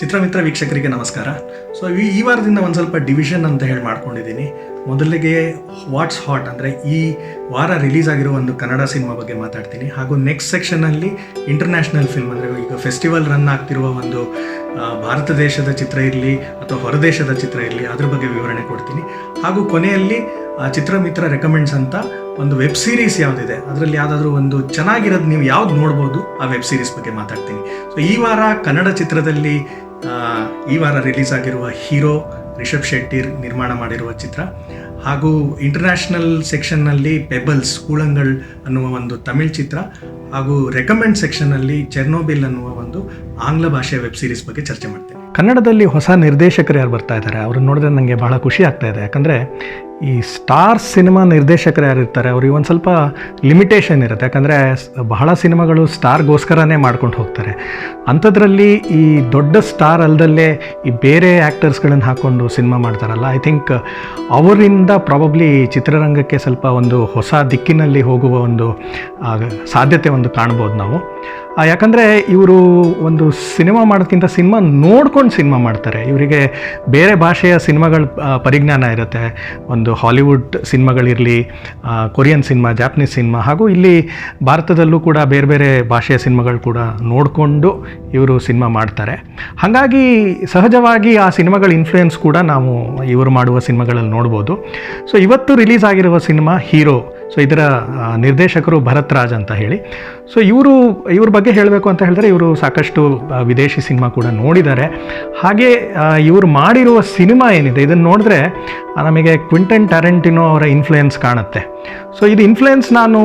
ಚಿತ್ರಮಿತ್ರ ವೀಕ್ಷಕರಿಗೆ ನಮಸ್ಕಾರ. ಸೊ ಈ ವಾರದಿಂದ ಒಂದು ಸ್ವಲ್ಪ ಡಿವಿಷನ್ ಅಂತ ಹೇಳಿ ಮಾಡ್ಕೊಂಡಿದ್ದೀನಿ. ಮೊದಲಿಗೆ ವಾಟ್ಸ್ ಹಾಟ್ ಅಂದರೆ ಈ ವಾರ ರಿಲೀಸ್ ಆಗಿರೋ ಒಂದು ಕನ್ನಡ ಸಿನಿಮಾ ಬಗ್ಗೆ ಮಾತಾಡ್ತೀನಿ. ಹಾಗೂ ನೆಕ್ಸ್ಟ್ ಸೆಕ್ಷನಲ್ಲಿ ಇಂಟರ್ನ್ಯಾಷನಲ್ ಫಿಲ್ಮ್ ಅಂದರೆ ಈಗ ಫೆಸ್ಟಿವಲ್ ರನ್ ಆಗ್ತಿರುವ ಒಂದು ಭಾರತ ದೇಶದ ಚಿತ್ರ ಇರಲಿ ಅಥವಾ ಹೊರದೇಶದ ಚಿತ್ರ ಇರಲಿ ಅದ್ರ ಬಗ್ಗೆ ವಿವರಣೆ ಕೊಡ್ತೀನಿ. ಹಾಗೂ ಕೊನೆಯಲ್ಲಿ ಚಿತ್ರಮಿತ್ರ ರೆಕಮೆಂಡ್ಸ್ ಅಂತ ಒಂದು ವೆಬ್ ಸೀರೀಸ್ ಯಾವುದಿದೆ ಅದರಲ್ಲಿ ಯಾವುದಾದ್ರೂ ಒಂದು ಚೆನ್ನಾಗಿರೋದು ನೀವು ಯಾವ್ದು ನೋಡ್ಬೋದು ಆ ವೆಬ್ ಸೀರೀಸ್ ಬಗ್ಗೆ ಮಾತಾಡ್ತೀನಿ. ಸೊ ಈ ವಾರ ಕನ್ನಡ ಚಿತ್ರದಲ್ಲಿ ಈ ವಾರ ರಿಲೀಸ್ ಆಗಿರುವ ಹೀರೋ ರಿಷಬ್ ಶೆಟ್ಟಿ ನಿರ್ಮಾಣ ಮಾಡಿರುವ ಚಿತ್ರ, ಹಾಗೂ ಇಂಟರ್ನ್ಯಾಷನಲ್ ಸೆಕ್ಷನ್ನಲ್ಲಿ ಪೆಬಲ್ಸ್ ಕೂಳಂಗಳ್ ಅನ್ನುವ ಒಂದು ತಮಿಳ್ ಚಿತ್ರ, ಹಾಗೂ ರೆಕಮೆಂಡ್ ಸೆಕ್ಷನ್ನಲ್ಲಿ ಚೆರ್ನೋಬಿಲ್ ಅನ್ನುವ ಒಂದು ಆಂಗ್ಲ ಭಾಷೆಯ ವೆಬ್ ಸೀರೀಸ್ ಬಗ್ಗೆ ಚರ್ಚೆ ಮಾಡ್ತೀನಿ. ಕನ್ನಡದಲ್ಲಿ ಹೊಸ ನಿರ್ದೇಶಕರು ಯಾರು ಬರ್ತಾ ಇದ್ದಾರೆ ಅವ್ರನ್ನ ನೋಡಿದ್ರೆ ನನಗೆ ಬಹಳ ಖುಷಿ ಆಗ್ತಾ ಇದೆ. ಯಾಕಂದರೆ ಈ ಸ್ಟಾರ್ ಸಿನಿಮಾ ನಿರ್ದೇಶಕರು ಯಾರು ಇರ್ತಾರೆ ಅವ್ರಿಗೆ ಒಂದು ಸ್ವಲ್ಪ ಲಿಮಿಟೇಷನ್ ಇರುತ್ತೆ. ಯಾಕಂದರೆ ಬಹಳ ಸಿನಿಮಾಗಳು ಸ್ಟಾರ್ಗೋಸ್ಕರನೇ ಮಾಡ್ಕೊಂಡು ಹೋಗ್ತಾರೆ. ಅಂಥದ್ರಲ್ಲಿ ಈ ದೊಡ್ಡ ಸ್ಟಾರ್ ಅಲ್ಲದಲ್ಲೇ ಈ ಬೇರೆ ಆ್ಯಕ್ಟರ್ಸ್ಗಳನ್ನು ಹಾಕ್ಕೊಂಡು ಸಿನಿಮಾ ಮಾಡ್ತಾರಲ್ಲ, ಐ ಥಿಂಕ್ ಅವರಿಂದ ಪ್ರಾಬಬ್ಲಿ ಚಿತ್ರರಂಗಕ್ಕೆ ಸ್ವಲ್ಪ ಒಂದು ಹೊಸ ದಿಕ್ಕಿನಲ್ಲಿ ಹೋಗುವ ಒಂದು ಸಾಧ್ಯತೆ ಒಂದು ಕಾಣ್ಬೋದು ನಾವು. ಯಾಕಂದರೆ ಇವರು ಒಂದು ಸಿನಿಮಾ ಮಾಡೋದಕ್ಕಿಂತ ಸಿನಿಮಾ ನೋಡ್ಕೊಂಡು ಸಿನಿಮಾ ಮಾಡ್ತಾರೆ. ಇವರಿಗೆ ಬೇರೆ ಭಾಷೆಯ ಸಿನಿಮಾಗಳ ಪರಿಜ್ಞಾನ ಇರುತ್ತೆ. ಒಂದು ಹಾಲಿವುಡ್ ಸಿನಿಮಾಗಳಿರಲಿ, ಕೊರಿಯನ್ ಸಿನಿಮಾ, ಜಾಪನೀಸ್ ಸಿನಿಮಾ, ಹಾಗೂ ಇಲ್ಲಿ ಭಾರತದಲ್ಲೂ ಕೂಡ ಬೇರೆ ಬೇರೆ ಭಾಷೆಯ ಸಿನಿಮಾಗಳು ಕೂಡ ನೋಡಿಕೊಂಡು ಇವರು ಸಿನಿಮಾ ಮಾಡ್ತಾರೆ. ಹಾಗಾಗಿ ಸಹಜವಾಗಿ ಆ ಸಿನಿಮಾಗಳ ಇನ್ಫ್ಲುಯೆನ್ಸ್ ಕೂಡ ನಾವು ಇವರು ಮಾಡುವ ಸಿನಿಮಾಗಳಲ್ಲಿ ನೋಡ್ಬೋದು. ಸೊ ಇವತ್ತು ರಿಲೀಸ್ ಆಗಿರುವ ಸಿನಿಮಾ ಹೀರೋ. ಸೊ ಇದರ ನಿರ್ದೇಶಕರು ಭರತ್ ರಾಜ್ ಅಂತ ಹೇಳಿ. ಸೊ ಇವ್ರ ಬಗ್ಗೆ ಹೇಳಬೇಕು ಅಂತ ಹೇಳಿದ್ರೆ ಇವರು ಸಾಕಷ್ಟು ವಿದೇಶಿ ಸಿನಿಮಾ ಕೂಡ ನೋಡಿದ್ದಾರೆ. ಹಾಗೆ ಇವರು ಮಾಡಿರುವ ಸಿನಿಮಾ ಏನಿದೆ ಇದನ್ನು ನೋಡಿದ್ರೆ ನಮಗೆ ಕ್ವಿಂಟನ್ ಟ್ಯಾರಂಟಿನೋ ಅವರ ಇನ್ಫ್ಲುಯೆನ್ಸ್ ಕಾಣುತ್ತೆ. ಸೊ ಇದು ಇನ್ಫ್ಲುಯೆನ್ಸ್ ನಾನು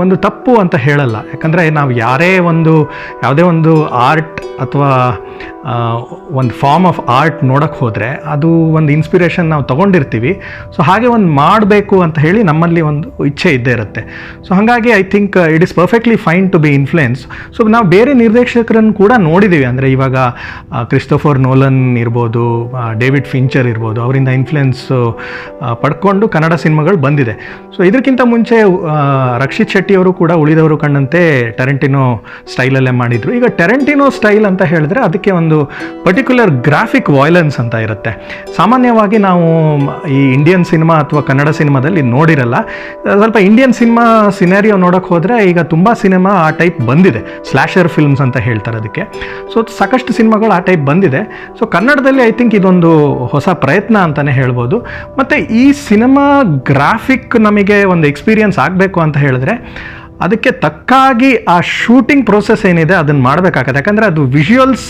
ಒಂದು ತಪ್ಪು ಅಂತ ಹೇಳಲ್ಲ. ಯಾಕಂದರೆ ನಾವು ಯಾವುದೇ ಒಂದು ಆರ್ಟ್ ಅಥವಾ ಒಂದು ಫಾರ್ಮ್ ಆಫ್ ಆರ್ಟ್ ನೋಡೋಕ್ಕೆ ಹೋದರೆ ಅದು ಒಂದು ಇನ್ಸ್ಪಿರೇಷನ್ ನಾವು ತೊಗೊಂಡಿರ್ತೀವಿ. ಸೊ ಹಾಗೆ ಒಂದು ಮಾಡಬೇಕು ಅಂತ ಹೇಳಿ ನಮ್ಮಲ್ಲಿ ಒಂದು ಇಚ್ಛೆ ಇದ್ದೇ ಇರುತ್ತೆ. ಸೊ ಹಾಗಾಗಿ I think it is perfectly fine to be influence. So ನಾವು ಬೇರೆ ನಿರ್ದೇಶಕರನ್ನು ಕೂಡ ನೋಡಿದ್ದೀವಿ. ಅಂದರೆ ಇವಾಗ ಕ್ರಿಸ್ಟೋಫರ್ ನೋಲನ್ ಇರ್ಬೋದು, ಡೇವಿಡ್ ಫಿಂಚರ್ ಇರ್ಬೋದು, ಅವರಿಂದ ಇನ್ಫ್ಲುಯೆನ್ಸ್ ಪಡ್ಕೊಂಡು ಕನ್ನಡ ಸಿನಿಮಾಗಳು ಬಂದಿದೆ. ಸೊ ಇದಕ್ಕಿಂತ ಮುಂಚೆ ರಕ್ಷಿತ್ ಶೆಟ್ಟಿಯವರು ಕೂಡ ಉಳಿದವರು ಕಂಡಂತೆ ಟೆರೆಂಟಿನೋ ಸ್ಟೈಲಲ್ಲೇ ಮಾಡಿದರು. ಈಗ ಟೆರೆಂಟಿನೋ ಸ್ಟೈಲ್ ಅಂತ ಹೇಳಿದ್ರೆ ಅದಕ್ಕೆ ಒಂದು ಪರ್ಟಿಕ್ಯುಲರ್ ಗ್ರಾಫಿಕ್ ವಾಯ್ಲೆನ್ಸ್ ಅಂತ ಇರುತ್ತೆ. ಸಾಮಾನ್ಯವಾಗಿ ನಾವು ಈ ಇಂಡಿಯನ್ ಸಿನಿಮಾ ಅಥವಾ ಕನ್ನಡ ಸಿನಿಮಾದಲ್ಲಿ ನೋಡಿರಲ್ಲ. ಸ್ವಲ್ಪ ಇಂಡಿಯನ್ ಸಿನಿಮಾ ಸಿನಾರಿಯೋ ನೋಡೋಕ್ಕೆ ಹೋದರೆ ಈಗ ತುಂಬ ಸಿನಿಮಾ ಆ ಟೈಪ್ ಬಂದಿದೆ. ಸ್ಲ್ಯಾಶರ್ ಫಿಲ್ಮ್ಸ್ ಅಂತ ಹೇಳ್ತಾರೆ ಅದಕ್ಕೆ. ಸೊ ಸಾಕಷ್ಟು ಸಿನಿಮಾಗಳು ಆ ಟೈಪ್ ಬಂದಿದೆ. ಸೊ ಕನ್ನಡದಲ್ಲಿ ಐ ಥಿಂಕ್ ಇದೊಂದು ಹೊಸ ಪ್ರಯತ್ನ ಅಂತಲೇ ಹೇಳ್ಬೋದು. ಮತ್ತು ಈ ಸಿನಿಮಾ ಗ್ರಾಫಿಕ್ ನಮಗೆ ಒಂದು ಎಕ್ಸ್ಪೀರಿಯನ್ಸ್ ಆಗಬೇಕು ಅಂತ ಹೇಳಿದ್ರೆ ಅದಕ್ಕೆ ತಕ್ಕಾಗಿ ಆ ಶೂಟಿಂಗ್ ಪ್ರೋಸೆಸ್ ಏನಿದೆ ಅದನ್ನು ಮಾಡಬೇಕಾಗತ್ತೆ. ಯಾಕಂದರೆ ಅದು ವಿಜುವಲ್ಸ್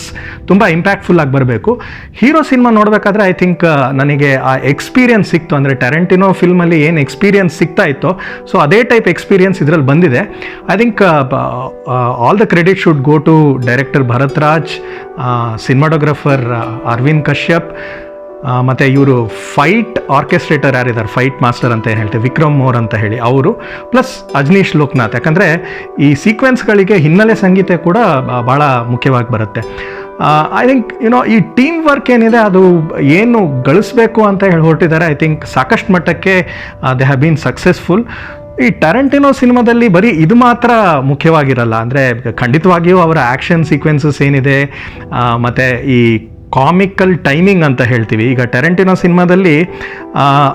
ತುಂಬ ಇಂಪ್ಯಾಕ್ಟ್ಫುಲ್ ಆಗಿ ಬರಬೇಕು. ಹೀರೋ ಸಿನಿಮಾ ನೋಡಬೇಕಾದ್ರೆ ಐ ಥಿಂಕ್ ನನಗೆ ಆ ಎಕ್ಸ್ಪೀರಿಯನ್ಸ್ ಸಿಕ್ತು. ಅಂದರೆ ಟೆರೆಂಟಿನೋ ಫಿಲ್ಮಲ್ಲಿ ಏನು ಎಕ್ಸ್ಪೀರಿಯನ್ಸ್ ಸಿಗ್ತಾ ಇತ್ತೋ ಸೊ ಅದೇ ಟೈಪ್ ಎಕ್ಸ್ಪೀರಿಯನ್ಸ್ ಇದರಲ್ಲಿ ಬಂದಿದೆ. I think all the credit should go to director Bharat Raj, cinematographer Aravind Kashyap, ಮತ್ತು ಇವರು ಫೈಟ್ ಆರ್ಕೆಸ್ಟ್ರೇಟರ್ ಯಾರಿದ್ದಾರೆ, ಫೈಟ್ ಮಾಸ್ಟರ್ ಅಂತ ಏನು ಹೇಳ್ತೇವೆ, ವಿಕ್ರಮ್ ಮೋರ್ ಅಂತ ಹೇಳಿ ಅವರು, ಪ್ಲಸ್ ಅಜ್ನೀಶ್ ಲೋಕನಾಥ್. ಯಾಕಂದರೆ ಈ ಸೀಕ್ವೆನ್ಸ್ಗಳಿಗೆ ಹಿನ್ನೆಲೆ ಸಂಗೀತ ಕೂಡ ಭಾಳ ಮುಖ್ಯವಾಗಿ ಬರುತ್ತೆ. ಐ ಥಿಂಕ್ ಈ ಟೀಮ್ ವರ್ಕ್ ಏನಿದೆ ಅದು ಏನು ಗಳಿಸ್ಬೇಕು ಅಂತ ಹೇಳಿ ಹೊರಟಿದ್ದಾರೆ. ಐ ಥಿಂಕ್ ಸಾಕಷ್ಟು ಮಟ್ಟಕ್ಕೆ ದೇ ಹ್ಯಾವ್ ಬೀನ್ ಸಕ್ಸಸ್ಫುಲ್. ಈ ಟೆರೆಂಟಿನೋ ಸಿನಿಮಾದಲ್ಲಿ ಬರೀ ಇದು ಮಾತ್ರ ಮುಖ್ಯವಾಗಿರಲ್ಲ. ಅಂದರೆ ಖಂಡಿತವಾಗಿಯೂ ಅವರ ಆ್ಯಕ್ಷನ್ ಸೀಕ್ವೆನ್ಸಸ್ ಏನಿದೆ ಮತ್ತು ಈ ಕಾಮಿಕಲ್ ಟೈಮಿಂಗ್ ಅಂತ ಹೇಳ್ತೀವಿ. ಈಗ ಟೆರೆಂಟಿನೋ ಸಿನಿಮಾದಲ್ಲಿ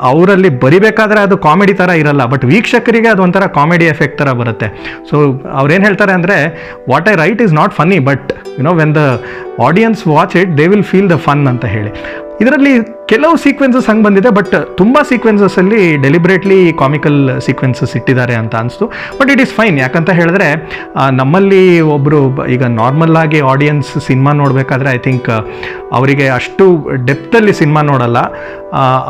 ಅವರಲ್ಲಿ ಬರಿಬೇಕಾದ್ರೆ ಅದು ಕಾಮಿಡಿ ಥರ ಇರಲ್ಲ, ಬಟ್ ವೀಕ್ಷಕರಿಗೆ ಅದು ಒಂಥರ ಕಾಮಿಡಿ ಎಫೆಕ್ಟ್ ಥರ ಬರುತ್ತೆ. ಸೊ ಅವ್ರೇನು ಹೇಳ್ತಾರೆ ಅಂದರೆ what I right is not funny, but when the audience watch it they will feel the fun ಅಂತ ಹೇಳಿ. ಇದರಲ್ಲಿ ಕೆಲವು ಸೀಕ್ವೆನ್ಸಸ್ ಹಂಗೆ ಬಂದಿದೆ, ಬಟ್ ತುಂಬ ಸೀಕ್ವೆನ್ಸಸ್ಸಲ್ಲಿ ಡೆಲಿಬ್ರೇಟ್ಲಿ ಕಾಮಿಕಲ್ ಸೀಕ್ವೆನ್ಸಸ್ ಇಟ್ಟಿದ್ದಾರೆ ಅಂತ ಅನಿಸ್ತು. But it is fine. ಯಾಕಂತ ಹೇಳಿದ್ರೆ ನಮ್ಮಲ್ಲಿ ಒಬ್ಬರು ಈಗ ನಾರ್ಮಲ್ ಆಗಿ ಆಡಿಯನ್ಸ್ ಸಿನಿಮಾ ನೋಡಬೇಕಾದ್ರೆ ಐ ಥಿಂಕ್ ಅವರಿಗೆ ಅಷ್ಟು ಡೆಪ್ತಲ್ಲಿ ಸಿನಿಮಾ ನೋಡಲ್ಲ.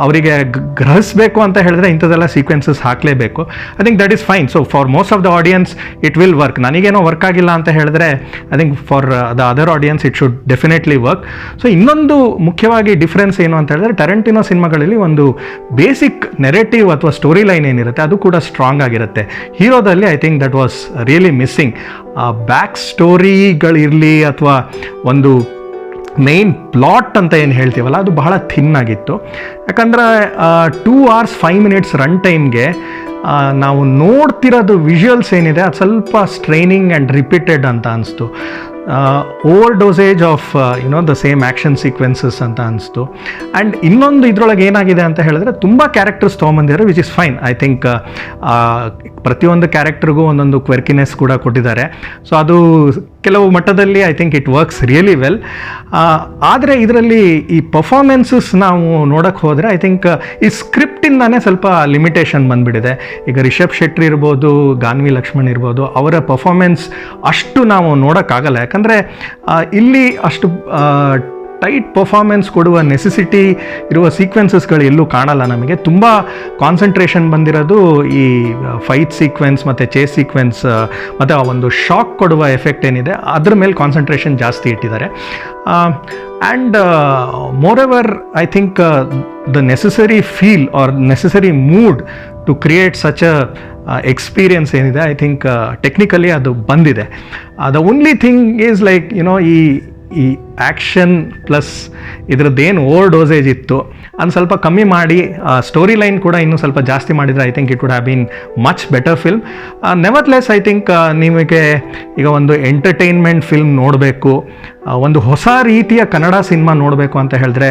ಅವರಿಗೆ ಗ್ರಹಿಸಬೇಕು ಅಂತ ಹೇಳಿದ್ರೆ ಇಂಥದ್ದೆಲ್ಲ ಸೀಕ್ವೆನ್ಸಸ್ ಹಾಕಲೇಬೇಕು. I think that is fine. So for most of the audience it will work. ನನಗೇನೋ ವರ್ಕ್ ಆಗಿಲ್ಲ ಅಂತ ಹೇಳಿದ್ರೆ I think for the other audience it should definitely work. So ಇನ್ನೊಂದು ಮುಖ್ಯವಾಗಿ ಡಿಫ್ರೆನ್ಸ್ ಏನು ಅಂತ ಹೇಳಿದ್ರೆ ಟೆರೆಂಟಿನೋ ಸಿನಿಮಾಗಳಲ್ಲಿ ಒಂದು ಬೇಸಿಕ್ ನೆರೇಟಿವ್ ಅಥವಾ ಸ್ಟೋರಿ ಲೈನ್ ಏನಿರುತ್ತೆ ಅದು ಕೂಡ ಸ್ಟ್ರಾಂಗ್ ಆಗಿರುತ್ತೆ. ಹೀರೋದಲ್ಲಿ I think that was really missing. Back ಸ್ಟೋರಿಗಳಿರಲಿ ಅಥವಾ ಒಂದು ಮೇನ್ ಪ್ಲಾಟ್ ಅಂತ ಏನು ಹೇಳ್ತೀವಲ್ಲ ಅದು ಬಹಳ ಥಿನ್ ಆಗಿತ್ತು. ಯಾಕಂದರೆ 2 hours 5 minutes ರನ್ ಟೈಮ್ಗೆ ನಾವು ನೋಡ್ತಿರೋದು ವಿಜುವಲ್ಸ್ ಏನಿದೆ ಅದು ಸ್ವಲ್ಪ ಸ್ಟ್ರೈನಿಂಗ್ ಆ್ಯಂಡ್ ರಿಪೀಟೆಡ್ ಅಂತ ಅನಿಸ್ತು. Over dosage of the same action sequences ಅಂತ ಅನಿಸ್ತು. ಆ್ಯಂಡ್ ಇನ್ನೊಂದು ಇದರೊಳಗೆ ಏನಾಗಿದೆ ಅಂತ ಹೇಳಿದ್ರೆ ತುಂಬ ಕ್ಯಾರೆಕ್ಟರ್ಸ್ ತೊಗೊಂಬಂದಿದ್ದಾರೆ, which is fine. I think ಪ್ರತಿಯೊಂದು ಕ್ಯಾರೆಕ್ಟರ್ಗೂ ಒಂದೊಂದು ಕ್ವೆರ್ಕಿನೆಸ್ ಕೂಡ ಕೊಟ್ಟಿದ್ದಾರೆ. ಸೊ ಅದು ಕೆಲವು ಮಟ್ಟದಲ್ಲಿ I think it works really well. ಆದರೆ ಇದರಲ್ಲಿ ಈ ಪರ್ಫಾರ್ಮೆನ್ಸಸ್ ನಾವು ನೋಡೋಕ್ಕೆ ಹೋದರೆ ಐ ಥಿಂಕ್ ಈ ಸ್ಕ್ರಿಪ್ಟಿಂದಾನೇ ಸ್ವಲ್ಪ ಲಿಮಿಟೇಷನ್ ಬಂದುಬಿಟ್ಟಿದೆ. ಈಗ ರಿಷಬ್ ಶೆಟ್ಟಿ ಇರ್ಬೋದು, ಗಾನ್ವಿ ಲಕ್ಷ್ಮಣ್ ಇರ್ಬೋದು, ಅವರ ಪರ್ಫಾರ್ಮೆನ್ಸ್ ಅಷ್ಟು ನಾವು ನೋಡೋಕ್ಕಾಗಲ್ಲ. ಯಾಕಂದರೆ ಇಲ್ಲಿ ಅಷ್ಟು ಟೈಟ್ ಪರ್ಫಾರ್ಮೆನ್ಸ್ ಕೊಡುವ ನೆಸೆಸಿಟಿ ಇರುವ ಸೀಕ್ವೆನ್ಸಸ್ಗಳು ಎಲ್ಲೂ ಕಾಣಲ್ಲ ನಮಗೆ. ತುಂಬ ಕಾನ್ಸಂಟ್ರೇಷನ್ ಬಂದಿರೋದು ಈ ಫೈಟ್ ಸೀಕ್ವೆನ್ಸ್ ಮತ್ತು ಚೇಸ್ ಸೀಕ್ವೆನ್ಸ್ ಮತ್ತು ಆ ಒಂದು ಶಾಕ್ ಕೊಡುವ ಎಫೆಕ್ಟ್ ಏನಿದೆ ಅದ್ರ ಮೇಲೆ ಕಾನ್ಸಂಟ್ರೇಷನ್ ಜಾಸ್ತಿ ಇಟ್ಟಿದ್ದಾರೆ. And moreover I think the necessary feel or necessary mood to create such a experience ಏನಿದೆ ಐ ಥಿಂಕ್ ಟೆಕ್ನಿಕಲಿ ಅದು ಬಂದಿದೆ. The only thing is like ಈ ಆ್ಯಕ್ಷನ್ ಪ್ಲಸ್ ಇದ್ರದ್ದೇನು ಓವರ್ ಡೋಸೇಜ್ ಇತ್ತು ಅದು ಸ್ವಲ್ಪ ಕಮ್ಮಿ ಮಾಡಿ ಸ್ಟೋರಿ ಲೈನ್ ಕೂಡ ಇನ್ನೂ ಸ್ವಲ್ಪ ಜಾಸ್ತಿ ಮಾಡಿದರೆ I think it would have been much better film. ನೆವರ್ಲೆಸ್ I think ನಿಮಗೆ ಈಗ ಒಂದು ಎಂಟರ್ಟೈನ್ಮೆಂಟ್ ಫಿಲ್ಮ್ ನೋಡಬೇಕು, ಒಂದು ಹೊಸ ರೀತಿಯ ಕನ್ನಡ ಸಿನಿಮಾ ನೋಡಬೇಕು ಅಂತ ಹೇಳಿದ್ರೆ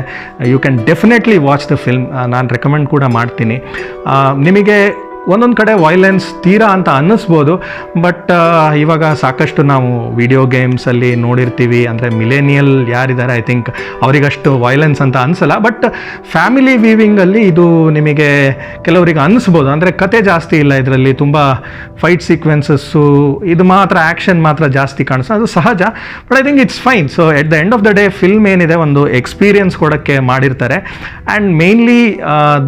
you can definitely watch the film. ನಾನು ರೆಕಮೆಂಡ್ ಕೂಡ ಮಾಡ್ತೀನಿ. ನಿಮಗೆ ಒಂದೊಂದು ಕಡೆ ವೈಲೆನ್ಸ್ ತೀರಾ ಅಂತ ಅನ್ನಿಸ್ಬೋದು, ಬಟ್ ಇವಾಗ ಸಾಕಷ್ಟು ನಾವು ವಿಡಿಯೋ ಗೇಮ್ಸಲ್ಲಿ ನೋಡಿರ್ತೀವಿ. ಅಂದರೆ ಮಿಲೇನಿಯಲ್ ಯಾರಿದ್ದಾರೆ ಐ ಥಿಂಕ್ ಅವರಿಗಷ್ಟು ವೈಲೆನ್ಸ್ ಅಂತ ಅನಿಸಲ್ಲ, ಬಟ್ ಫ್ಯಾಮಿಲಿ ವ್ಯೂವಿಂಗಲ್ಲಿ ಇದು ನಿಮಗೆ ಕೆಲವರಿಗೆ ಅನ್ನಿಸ್ಬೋದು. ಅಂದರೆ ಕತೆ ಜಾಸ್ತಿ ಇಲ್ಲ ಇದರಲ್ಲಿ, ತುಂಬ ಫೈಟ್ ಸೀಕ್ವೆನ್ಸಸ್ಸು ಇದು ಮಾತ್ರ, ಆ್ಯಕ್ಷನ್ ಮಾತ್ರ ಜಾಸ್ತಿ ಕಾಣಿಸ್ತದೆ, ಅದು ಸಹಜ. But I think it's fine. So at the end of the day film ಏನಿದೆ ಒಂದು ಎಕ್ಸ್ಪೀರಿಯನ್ಸ್ ಕೊಡೋಕ್ಕೆ ಮಾಡಿರ್ತಾರೆ. And mainly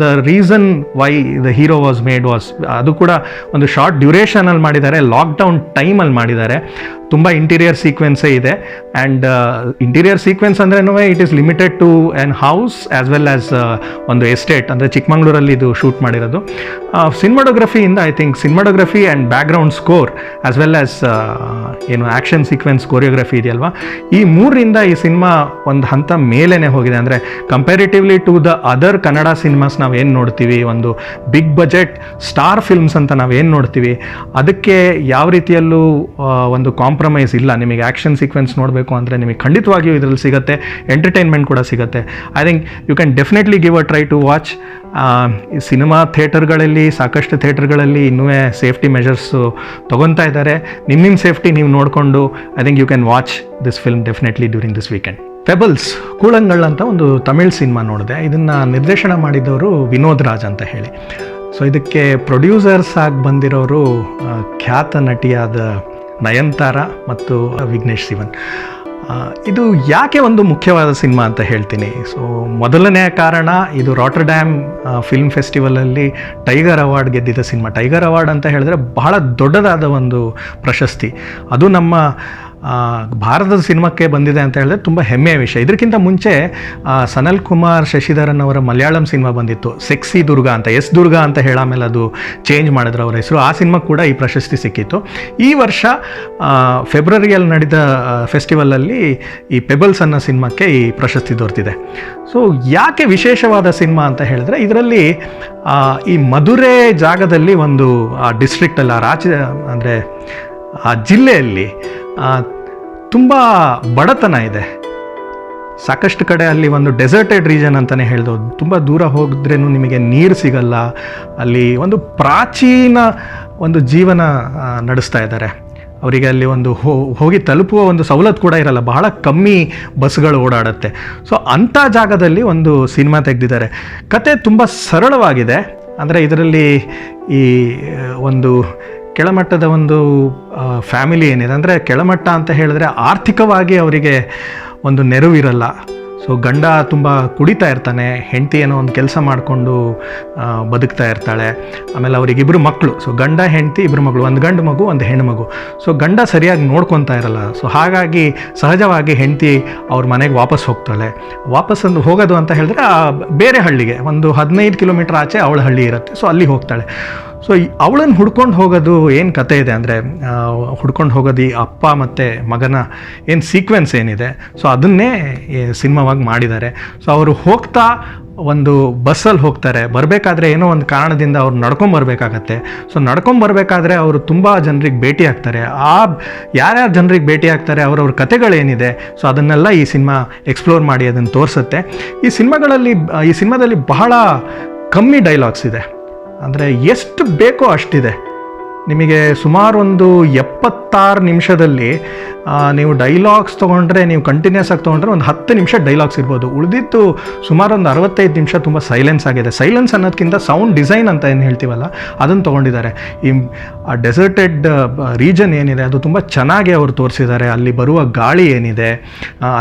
the reason why the hero was made was ಅದು ಕೂಡ ಒಂದು ಶಾರ್ಟ್ ಡ್ಯೂರೇಷನಲ್ಲಿ ಮಾಡಿದ್ದಾರೆ, ಲಾಕ್ಡೌನ್ ಟೈಮಲ್ಲಿ ಮಾಡಿದ್ದಾರೆ. ತುಂಬ ಇಂಟೀರಿಯರ್ ಸೀಕ್ವೆನ್ಸೇ ಇದೆ. ಆ್ಯಂಡ್ ಇಂಟೀರಿಯರ್ ಸೀಕ್ವೆನ್ಸ್ ಅಂದ್ರೇನು it is limited to an house as well as ಒಂದು ಎಸ್ಟೇಟ್, ಅಂದರೆ ಚಿಕ್ಕಮಂಗ್ಳೂರಲ್ಲಿ ಇದು ಶೂಟ್ ಮಾಡಿರೋದು. ಸಿನಿಮಾಟೋಗ್ರಫಿಯಿಂದ I think cinematography and background score as well as action sequence choreography ಇದೆಯಲ್ವಾ, ಈ ಮೂರರಿಂದ ಈ ಸಿನಿಮಾ ಒಂದು ಹಂತ ಮೇಲೇ ಹೋಗಿದೆ. ಅಂದರೆ comparatively to the other Kannada cinemas ನಾವು ಏನು ನೋಡ್ತೀವಿ, ಒಂದು ಬಿಗ್ ಬಜೆಟ್ ಸ್ಟಾರ್ ಫಿಲ್ಮ್ಸ್ ಅಂತ ನಾವು ಏನು ನೋಡ್ತೀವಿ, ಅದಕ್ಕೆ ಯಾವ ರೀತಿಯಲ್ಲೂ ಒಂದು ಕಾಂಪ್ರಮೈಸ್ ಇಲ್ಲ. ನಿಮಗೆ ಆ್ಯಕ್ಷನ್ ಸೀಕ್ವೆನ್ಸ್ ನೋಡಬೇಕು ಅಂದರೆ ನಿಮಗೆ ಖಂಡಿತವಾಗಿಯೂ ಇದರಲ್ಲಿ ಸಿಗುತ್ತೆ, ಎಂಟರ್ಟೈನ್ಮೆಂಟ್ ಕೂಡ ಸಿಗುತ್ತೆ. I think you can definitely give a try to watch. Cinema ಥಿಯೇಟರ್ಗಳಲ್ಲಿ ಸಾಕಷ್ಟು ಥಿಯೇಟರ್ಗಳಲ್ಲಿ ಇನ್ನೂ ಸೇಫ್ಟಿ ಮೆಷರ್ಸು ತೊಗೊತಾ ಇದ್ದಾರೆ. ನಿಮ್ಮ ಸೇಫ್ಟಿ ನೀವು ನೋಡಿಕೊಂಡು I think you can watch this film definitely during this weekend. Pebbles Koozhangal ಅಂತ ಒಂದು ತಮಿಳ್ ಸಿನಿಮಾ ನೋಡಿದೆ. ಇದನ್ನು ನಿರ್ದೇಶನ ಮಾಡಿದವರು ವಿನೋದ್ ರಾಜ್ ಅಂತ ಹೇಳಿ. ಸೊ ಇದಕ್ಕೆ ಪ್ರೊಡ್ಯೂಸರ್ಸ್ ಆಗಿ ಬಂದಿರೋರು ಖ್ಯಾತ ನಟಿಯಾದ ನಯನತಾರ ಮತ್ತು ವಿಘ್ನೇಶ್ ಶಿವನ್. ಇದು ಯಾಕೆ ಒಂದು ಮುಖ್ಯವಾದ ಸಿನಿಮಾ ಅಂತ ಹೇಳ್ತೀನಿ. ಸೊ ಮೊದಲನೇ ಕಾರಣ, ಇದು ರಾಟರ್ಡ್ಯಾಮ್ ಫಿಲ್ಮ್ ಫೆಸ್ಟಿವಲಲ್ಲಿ ಟೈಗರ್ ಅವಾರ್ಡ್ ಗೆದ್ದಿದ್ದ ಸಿನಿಮಾ. ಟೈಗರ್ ಅವಾರ್ಡ್ ಅಂತ ಹೇಳಿದ್ರೆ ಬಹಳ ದೊಡ್ಡದಾದ ಒಂದು ಪ್ರಶಸ್ತಿ. ಅದು ನಮ್ಮ ಭಾರತದ ಸಿನಿಮಾಕ್ಕೆ ಬಂದಿದೆ ಅಂತ ಹೇಳಿದ್ರೆ ತುಂಬ ಹೆಮ್ಮೆಯ ವಿಷಯ. ಇದಕ್ಕಿಂತ ಮುಂಚೆ ಸನಲ್ ಕುಮಾರ್ ಶಶಿಧರನ್ ಅವರ ಮಲಯಾಳಂ ಸಿನಿಮಾ ಬಂದಿತ್ತು, ಸೆಕ್ಸಿ ದುರ್ಗಾ ಅಂತ, ಎಸ್ ದುರ್ಗಾ ಅಂತ ಹೇಳ ಆಮೇಲೆ ಅದು ಚೇಂಜ್ ಮಾಡಿದ್ರು ಅವರ ಹೆಸರು. ಆ ಸಿನಿಮಾ ಕೂಡ ಈ ಪ್ರಶಸ್ತಿ ಸಿಕ್ಕಿತ್ತು. ಈ ವರ್ಷ ಫೆಬ್ರವರಿಯಲ್ಲಿ ನಡೆದ ಫೆಸ್ಟಿವಲಲ್ಲಿ ಈ ಪೆಬಲ್ಸ್ ಅನ್ನೋ ಸಿನಿಮಾಕ್ಕೆ ಈ ಪ್ರಶಸ್ತಿ ದೊರೆತಿದೆ. ಸೊ ಯಾಕೆ ವಿಶೇಷವಾದ ಸಿನಿಮಾ ಅಂತ ಹೇಳಿದ್ರೆ, ಇದರಲ್ಲಿ ಈ ಮಧುರೆ ಜಾಗದಲ್ಲಿ ಒಂದು ಆ ಡಿಸ್ಟ್ರಿಕ್ಟಲ್ಲಿ, ಆ ರಾಜ್ಯ ಅಂದರೆ ಆ ಜಿಲ್ಲೆಯಲ್ಲಿ ತುಂಬ ಬಡತನ ಇದೆ. ಸಾಕಷ್ಟು ಕಡೆ ಅಲ್ಲಿ ಒಂದು ಡೆಸರ್ಟೆಡ್ ರೀಜನ್ ಅಂತಲೇ ಹೇಳ್ಬೋದು. ತುಂಬ ದೂರ ಹೋಗಿದ್ರೇನು ನಿಮಗೆ ನೀರು ಸಿಗಲ್ಲ. ಅಲ್ಲಿ ಒಂದು ಪ್ರಾಚೀನ ಒಂದು ಜೀವನ ನಡೆಸ್ತಾ ಇದ್ದಾರೆ. ಅವರಿಗೆ ಅಲ್ಲಿ ಒಂದು ಹೋಗಿ ತಲುಪುವ ಒಂದು ಸವಲತ್ತು ಕೂಡ ಇರಲ್ಲ, ಬಹಳ ಕಮ್ಮಿ ಬಸ್ಗಳು ಓಡಾಡುತ್ತೆ. ಸೊ ಅಂಥ ಜಾಗದಲ್ಲಿ ಒಂದು ಸಿನಿಮಾ ತೆಗೆದಿದ್ದಾರೆ. ಕತೆ ತುಂಬ ಸರಳವಾಗಿದೆ. ಅಂದರೆ ಇದರಲ್ಲಿ ಈ ಒಂದು ಕೆಳಮಟ್ಟದ ಒಂದು ಫ್ಯಾಮಿಲಿ ಏನಿದೆ, ಅಂದರೆ ಕೆಳಮಟ್ಟ ಅಂತ ಹೇಳಿದ್ರೆ ಆರ್ಥಿಕವಾಗಿ ಅವರಿಗೆ ಒಂದು ನೆರವಿರಲ್ಲ. ಸೊ ಗಂಡ ತುಂಬ ಕುಡಿತಾ ಇರ್ತಾನೆ, ಹೆಂಡತಿ ಏನೋ ಒಂದು ಕೆಲಸ ಮಾಡಿಕೊಂಡು ಬದುಕ್ತಾ ಇರ್ತಾಳೆ. ಆಮೇಲೆ ಅವರಿಗಿಬ್ಬರು ಮಕ್ಕಳು. ಸೊ ಗಂಡ ಹೆಂಡತಿ ಇಬ್ಬರು ಮಕ್ಕಳು, ಒಂದು ಗಂಡು ಮಗು ಒಂದು ಹೆಣ್ಣು ಮಗು. ಸೊ ಗಂಡ ಸರಿಯಾಗಿ ನೋಡ್ಕೊತಾ ಇರಲ್ಲ. ಸೊ ಹಾಗಾಗಿ ಸಹಜವಾಗಿ ಹೆಂಡತಿ ಅವ್ರ ಮನೆಗೆ ವಾಪಸ್ ಹೋಗ್ತಾಳೆ. ವಾಪಸ್ ಹೋಗೋದು ಅಂತ ಹೇಳಿದ್ರೆ ಬೇರೆ ಹಳ್ಳಿಗೆ, ಒಂದು 15 ಕಿಲೋಮೀಟ್ರ್ ಆಚೆ ಅವಳ ಹಳ್ಳಿ ಇರುತ್ತೆ. ಸೊ ಅಲ್ಲಿ ಹೋಗ್ತಾಳೆ. ಸೊ ಅವಳನ್ನು ಹುಡ್ಕೊಂಡು ಹೋಗೋದು ಏನು ಕತೆ ಇದೆ ಅಂದರೆ, ಹುಡ್ಕೊಂಡು ಹೋಗೋದು ಈ ಅಪ್ಪ ಮತ್ತು ಮಗನ ಏನು ಸೀಕ್ವೆನ್ಸ್ ಏನಿದೆ, ಸೊ ಅದನ್ನೇ ಸಿನಿಮಾವಾಗಿ ಮಾಡಿದ್ದಾರೆ. ಸೊ ಅವರು ಹೋಗ್ತಾ ಒಂದು ಬಸ್ಸಲ್ಲಿ ಹೋಗ್ತಾರೆ, ಬರಬೇಕಾದ್ರೆ ಏನೋ ಒಂದು ಕಾರಣದಿಂದ ಅವ್ರು ನಡ್ಕೊಂಬರ್ಬೇಕಾಗತ್ತೆ. ಸೊ ನಡ್ಕೊಂಬರ್ಬೇಕಾದ್ರೆ ಅವರು ತುಂಬ ಜನರಿಗೆ ಭೇಟಿ ಆಗ್ತಾರೆ. ಯಾರ್ಯಾರು ಜನರಿಗೆ ಭೇಟಿ ಆಗ್ತಾರೆ, ಅವ್ರವ್ರ ಕತೆಗಳೇನಿದೆ, ಸೊ ಅದನ್ನೆಲ್ಲ ಈ ಸಿನಿಮಾ ಎಕ್ಸ್ಪ್ಲೋರ್ ಮಾಡಿ ಅದನ್ನು ತೋರಿಸುತ್ತೆ. ಈ ಸಿನಿಮಾದಲ್ಲಿ ಬಹಳ ಕಮ್ಮಿ ಡೈಲಾಗ್ಸ್ ಇದೆ, ಅಂದರೆ ಎಷ್ಟು ಬೇಕೋ ಅಷ್ಟಿದೆ. ನಿಮಗೆ ಸುಮಾರು ಒಂದು 76 ನಿಮಿಷದಲ್ಲಿ ನೀವು ಡೈಲಾಗ್ಸ್ ತೊಗೊಂಡ್ರೆ, ನೀವು ಕಂಟಿನ್ಯೂಸ್ ಆಗಿ ತೊಗೊಂಡ್ರೆ ಒಂದು 10 ನಿಮಿಷ ಡೈಲಾಗ್ಸ್ ಇರ್ಬೋದು. ಉಳಿದಿತ್ತು ಸುಮಾರು ಒಂದು 65 ನಿಮಿಷ ತುಂಬ ಸೈಲೆನ್ಸ್ ಆಗಿದೆ. ಸೈಲೆನ್ಸ್ ಅನ್ನೋದಕ್ಕಿಂತ ಸೌಂಡ್ ಡಿಸೈನ್ ಅಂತ ಏನು ಹೇಳ್ತೀವಲ್ಲ ಅದನ್ನು ತೊಗೊಂಡಿದ್ದಾರೆ. ಈ ಡೆಸರ್ಟೆಡ್ ರೀಜನ್ ಏನಿದೆ ಅದು ತುಂಬ ಚೆನ್ನಾಗಿ ಅವರು ತೋರಿಸಿದ್ದಾರೆ. ಅಲ್ಲಿ ಬರುವ ಗಾಳಿ ಏನಿದೆ,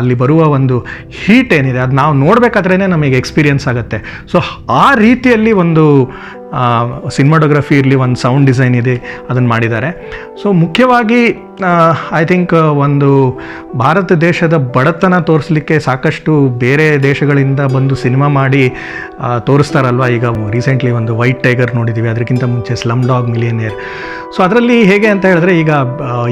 ಅಲ್ಲಿ ಬರುವ ಒಂದು ಹೀಟ್ ಏನಿದೆ, ಅದು ನಾವು ನೋಡಬೇಕಾದ್ರೇ ನಮಗೆ ಎಕ್ಸ್ಪೀರಿಯನ್ಸ್ ಆಗುತ್ತೆ. ಸೊ ಆ ರೀತಿಯಲ್ಲಿ ಒಂದು ಸಿನಿಮಾಟೋಗ್ರಫಿ ಇರಲಿ, ಒಂದು ಸೌಂಡ್ ಡಿಸೈನ್ ಇದೆ, ಅದನ್ನು ಮಾಡಿದ್ದಾರೆ. ಸೊ ಮುಖ್ಯವಾಗಿ ಐ ಥಿಂಕ್ ಒಂದು ಭಾರತ ದೇಶದ ಬಡತನ ತೋರಿಸ್ಲಿಕ್ಕೆ ಸಾಕಷ್ಟು ಬೇರೆ ದೇಶಗಳಿಂದ ಬಂದು ಸಿನಿಮಾ ಮಾಡಿ ತೋರಿಸ್ತಾರಲ್ವ. ಈಗ ರೀಸೆಂಟ್ಲಿ ಒಂದು ವೈಟ್ ಟೈಗರ್ ನೋಡಿದ್ದೀವಿ, ಅದಕ್ಕಿಂತ ಮುಂಚೆ ಸ್ಲಮ್ ಡಾಗ್ ಮಿಲಿಯನೇರ್. ಸೊ ಅದರಲ್ಲಿ ಹೇಗೆ ಅಂತ ಹೇಳಿದ್ರೆ, ಈಗ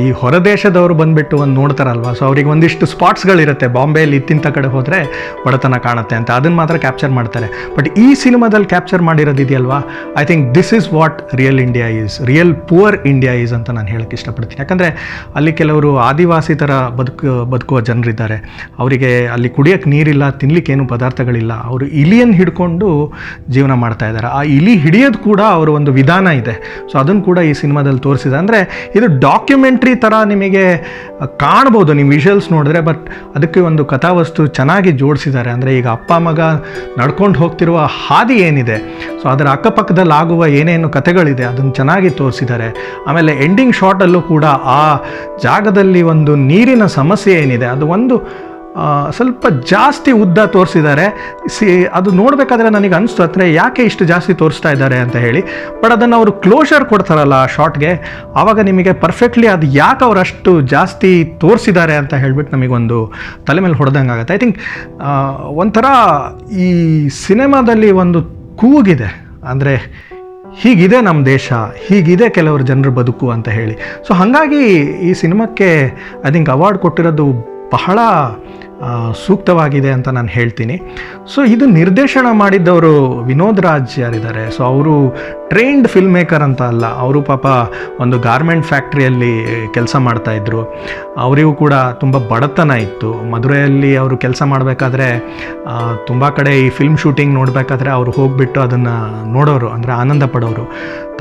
ಈ ಹೊರ ದೇಶದವರು ಬಂದುಬಿಟ್ಟು ಒಂದು ನೋಡ್ತಾರಲ್ವ, ಸೊ ಅವ್ರಿಗೆ ಒಂದಿಷ್ಟು ಸ್ಪಾಟ್ಸ್ಗಳಿರುತ್ತೆ. ಬಾಂಬೆಯಲ್ಲಿ ಇತ್ತಿಂಥ ಕಡೆ ಹೋದರೆ ಬಡತನ ಕಾಣುತ್ತೆ ಅಂತ, ಅದನ್ನು ಮಾತ್ರ ಕ್ಯಾಪ್ಚರ್ ಮಾಡ್ತಾರೆ. ಬಟ್ ಈ ಸಿನಿಮಾದಲ್ಲಿ ಕ್ಯಾಪ್ಚರ್ ಮಾಡಿರೋದಿದೆಯಲ್ವಾ, I think this is what real India is, real poor India is ಅಂತ ನಾನು ಹೇಳೋಕ್ಕೆ ಇಷ್ಟಪಡ್ತೀನಿ. ಯಾಕಂದರೆ ಅಲ್ಲಿ ಕೆಲವರು ಆದಿವಾಸಿ ಥರ ಬದುಕುವ ಜನರಿದ್ದಾರೆ. ಅವರಿಗೆ ಅಲ್ಲಿ ಕುಡಿಯೋಕ್ಕೆ ನೀರಿಲ್ಲ, ತಿನ್ನಲಿಕ್ಕೇನು ಪದಾರ್ಥಗಳಿಲ್ಲ. ಅವರು ಇಲಿಯನ್ನು ಹಿಡ್ಕೊಂಡು ಜೀವನ ಮಾಡ್ತಾ ಇದ್ದಾರೆ. ಆ ಇಲಿ ಹಿಡಿಯೋದು ಕೂಡ ಅವರ ಒಂದು ವಿಧಾನ ಇದೆ. ಸೊ ಅದನ್ನು ಕೂಡ ಈ ಸಿನಿಮಾದಲ್ಲಿ ತೋರಿಸಿದೆ. ಅಂದರೆ ಇದು ಡಾಕ್ಯುಮೆಂಟ್ರಿ ಥರ ನಿಮಗೆ ಕಾಣ್ಬೋದು ನೀವು ವಿಷುವಲ್ಸ್ ನೋಡಿದ್ರೆ, ಬಟ್ ಅದಕ್ಕೆ ಒಂದು ಕಥಾವಸ್ತು ಚೆನ್ನಾಗಿ ಜೋಡಿಸಿದ್ದಾರೆ. ಅಂದರೆ ಈಗ ಅಪ್ಪ ಮಗ ನಡ್ಕೊಂಡು ಹೋಗ್ತಿರುವ ಹಾದಿ ಏನಿದೆ, ಸೊ ಅದರ ಅಕ್ಕಪಕ್ಕದಲ್ಲಿ ಆಗುವ ಏನೇನು ಕಥೆಗಳಿದೆ ಅದನ್ನು ಚೆನ್ನಾಗಿ ತೋರಿಸಿದ್ದಾರೆ. ಆಮೇಲೆ ಎಂಡಿಂಗ್ ಶಾಟಲ್ಲೂ ಕೂಡ ಆ ಜಾಗದಲ್ಲಿ ಒಂದು ನೀರಿನ ಸಮಸ್ಯೆ ಏನಿದೆ ಅದು ಒಂದು ಸ್ವಲ್ಪ ಜಾಸ್ತಿ ಉದ್ದ ತೋರಿಸಿದ್ದಾರೆ. ಅದು ನೋಡಬೇಕಾದ್ರೆ ನನಗೆ ಅನಿಸ್ತು ಅಂದರೆ ಯಾಕೆ ಇಷ್ಟು ಜಾಸ್ತಿ ತೋರಿಸ್ತಾ ಇದ್ದಾರೆ ಅಂತ ಹೇಳಿ. ಬಟ್ ಅದನ್ನು ಅವರು ಕ್ಲೋಷರ್ ಕೊಡ್ತಾರಲ್ಲ ಆ ಶಾಟ್ಗೆ, ಆವಾಗ ನಿಮಗೆ ಪರ್ಫೆಕ್ಟ್ಲಿ ಅದು ಯಾಕೆ ಅವ್ರು ಅಷ್ಟು ಜಾಸ್ತಿ ತೋರಿಸಿದ್ದಾರೆ ಅಂತ ಹೇಳ್ಬಿಟ್ಟು ನಮಗೊಂದು ತಲೆ ಮೇಲೆ ಹೊಡೆದಂಗೆ ಆಗುತ್ತೆ. ಐ ಥಿಂಕ್ ಒಂಥರ ಈ ಸಿನಿಮಾದಲ್ಲಿ ಒಂದು ಕೂಗಿದೆ, ಅಂದರೆ ಹೀಗಿದೆ ನಮ್ಮ ದೇಶ, ಹೀಗಿದೆ ಕೆಲವರು ಜನರ ಬದುಕು ಅಂತ ಹೇಳಿ. ಸೊ ಹಾಗಾಗಿ ಈ ಸಿನಿಮಾಕ್ಕೆ ಐ ಥಿಂಕ್ ಅವಾರ್ಡ್ ಕೊಟ್ಟಿರೋದು ಬಹಳ ಸೂಕ್ತವಾಗಿದೆ ಅಂತ ನಾನು ಹೇಳ್ತೀನಿ. ಸೊ ಇದು ನಿರ್ದೇಶನ ಮಾಡಿದ್ದವರು ವಿನೋದ್ ರಾಜ್ ಯಾರಿದ್ದಾರೆ, ಸೊ ಅವರು ಟ್ರೈನ್ಡ್ ಫಿಲ್ಮ್ ಮೇಕರ್ ಅಂತ ಅಲ್ಲ, ಅವರು ಪಾಪ ಒಂದು ಗಾರ್ಮೆಂಟ್ ಫ್ಯಾಕ್ಟ್ರಿಯಲ್ಲಿ ಕೆಲಸ ಮಾಡ್ತಾಯಿದ್ರು. ಅವರಿಗೂ ಕೂಡ ತುಂಬ ಬಡತನ ಇತ್ತು. ಮದುರೆಯಲ್ಲಿ ಅವರು ಕೆಲಸ ಮಾಡಬೇಕಾದ್ರೆ ತುಂಬ ಕಡೆ ಈ ಫಿಲ್ಮ್ ಶೂಟಿಂಗ್ ನೋಡಬೇಕಾದ್ರೆ ಅವರು ಹೋಗಿಬಿಟ್ಟು ಅದನ್ನು ನೋಡೋರು, ಅಂದರೆ ಆನಂದ ಪಡೋರು.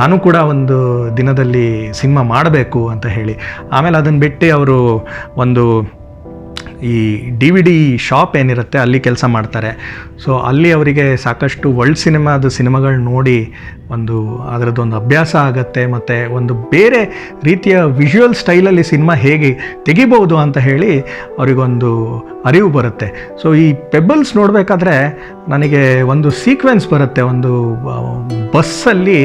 ತಾನೂ ಕೂಡ ಒಂದು ದಿನದಲ್ಲಿ ಸಿನಿಮಾ ಮಾಡಬೇಕು ಅಂತ ಹೇಳಿ. ಆಮೇಲೆ ಅದನ್ನು ಬಿಟ್ಟು ಅವರು ಒಂದು ಈ DVD ಶಾಪ್ ಏನಿರುತ್ತೆ ಅಲ್ಲಿ ಕೆಲಸ ಮಾಡ್ತಾರೆ. ಸೊ ಅಲ್ಲಿ ಅವರಿಗೆ ಸಾಕಷ್ಟು ವರ್ಲ್ಡ್ ಸಿನಿಮಾಗಳು ನೋಡಿ ಒಂದು ಅದರದ್ದೊಂದು ಅಭ್ಯಾಸ ಆಗುತ್ತೆ, ಮತ್ತು ಒಂದು ಬೇರೆ ರೀತಿಯ ವಿಜುವಲ್ ಸ್ಟೈಲಲ್ಲಿ ಸಿನಿಮಾ ಹೇಗೆ ತೆಗಿಬೋದು ಅಂತ ಹೇಳಿ ಅವರಿಗೊಂದು ಅರಿವು ಬರುತ್ತೆ. ಸೊ ಈ ಪೆಬಲ್ಸ್ ನೋಡಬೇಕಾದ್ರೆ ನನಗೆ ಒಂದು ಸೀಕ್ವೆನ್ಸ್ ಬರುತ್ತೆ, ಒಂದು ಬಸ್ಸಲ್ಲಿ